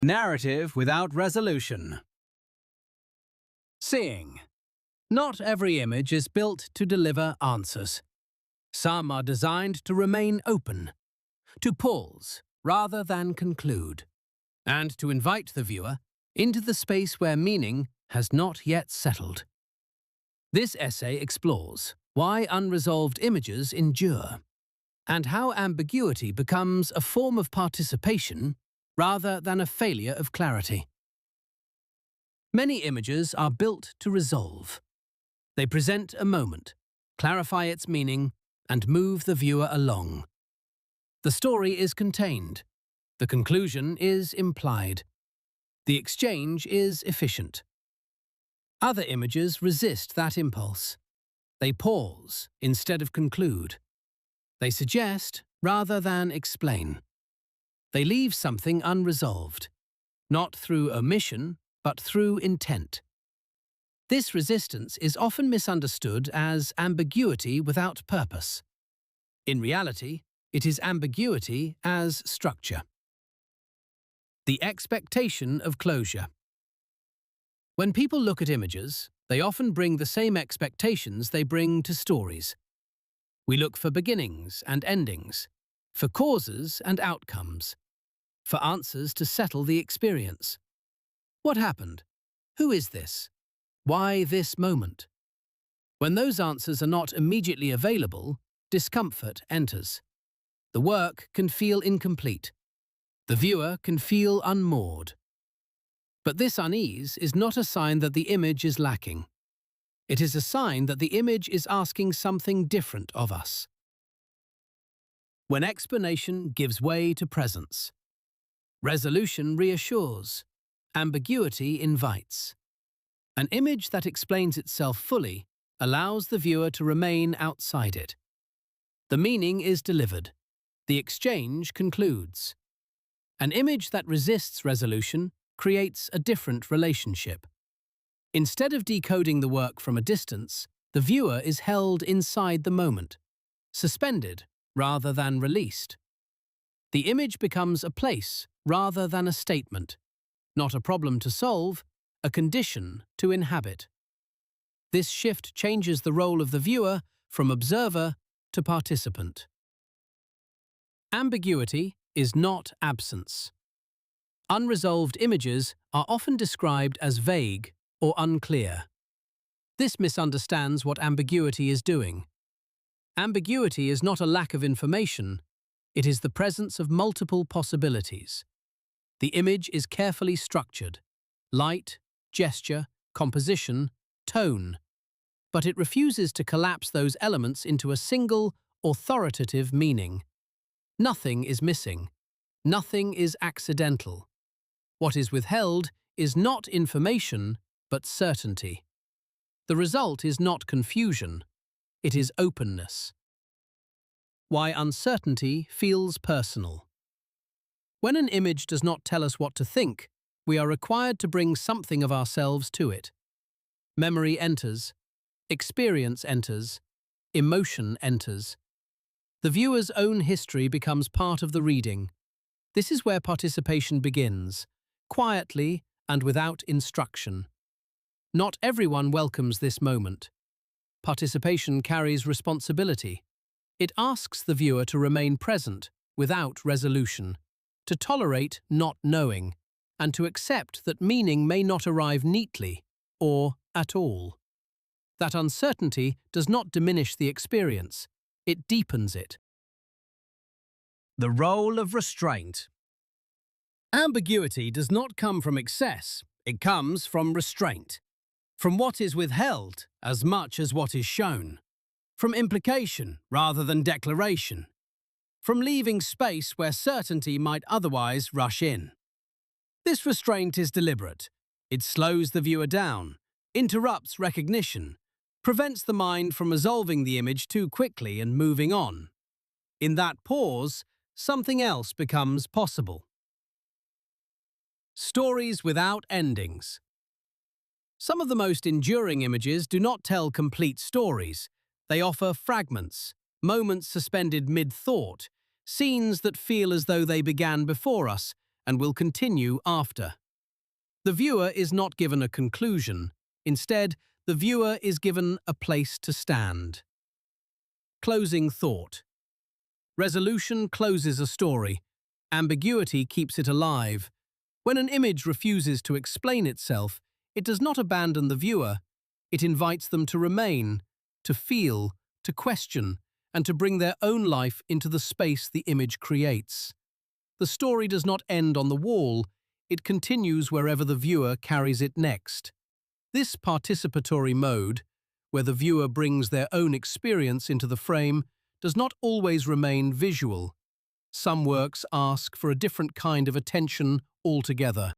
Narrative without resolution. Seeing. Not every image is built to deliver answers. Some are designed to remain open, to pause rather than conclude, and to invite the viewer into the space where meaning has not yet settled. This essay explores why unresolved images endure, and how ambiguity becomes a form of participation rather than a failure of clarity. Many images are built to resolve. They present a moment, clarify its meaning, and move the viewer along. The story is contained. The conclusion is implied. The exchange is efficient. Other images resist that impulse. They pause instead of conclude. They suggest rather than explain. They leave something unresolved, not through omission, but through intent. This resistance is often misunderstood as ambiguity without purpose. In reality, it is ambiguity as structure. The expectation of closure. When people look at images, they often bring the same expectations they bring to stories. We look for beginnings and endings, for causes and outcomes, for answers to settle the experience. What happened? Who is this? Why this moment? When those answers are not immediately available, discomfort enters. The work can feel incomplete. The viewer can feel unmoored. But this unease is not a sign that the image is lacking. It is a sign that the image is asking something different of us. When explanation gives way to presence. Resolution reassures. Ambiguity invites. An image that explains itself fully allows the viewer to remain outside it. The meaning is delivered. The exchange concludes. An image that resists resolution creates a different relationship. Instead of decoding the work from a distance, the viewer is held inside the moment, suspended rather than released. The image becomes a place rather than a statement, not a problem to solve, a condition to inhabit. This shift changes the role of the viewer from observer to participant. Ambiguity is not absence. Unresolved images are often described as vague or unclear. This misunderstands what ambiguity is doing. Ambiguity is not a lack of information, it is the presence of multiple possibilities. The image is carefully structured: light, gesture, composition, tone. But it refuses to collapse those elements into a single, authoritative meaning. Nothing is missing. Nothing is accidental. What is withheld is not information, but certainty. The result is not confusion. It is openness. Why uncertainty feels personal. When an image does not tell us what to think, we are required to bring something of ourselves to it. Memory enters. Experience enters. Emotion enters. The viewer's own history becomes part of the reading. This is where participation begins, quietly and without instruction. Not everyone welcomes this moment. Participation carries responsibility. It asks the viewer to remain present without resolution, to tolerate not knowing, and to accept that meaning may not arrive neatly or at all. That uncertainty does not diminish the experience, it deepens it. The role of restraint. Ambiguity does not come from excess, it comes from restraint. From what is withheld as much as what is shown. From implication rather than declaration. From leaving space where certainty might otherwise rush in. This restraint is deliberate. It slows the viewer down, interrupts recognition, prevents the mind from resolving the image too quickly and moving on. In that pause, something else becomes possible. Stories without endings. Some of the most enduring images do not tell complete stories. They offer fragments, moments suspended mid-thought, scenes that feel as though they began before us and will continue after. The viewer is not given a conclusion. Instead, the viewer is given a place to stand. Closing thought. Resolution closes a story. Ambiguity keeps it alive. When an image refuses to explain itself, it does not abandon the viewer. It invites them to remain, to feel, to question, and to bring their own life into the space the image creates. The story does not end on the wall. It continues wherever the viewer carries it next. This participatory mode, where the viewer brings their own experience into the frame, does not always remain visual. Some works ask for a different kind of attention altogether.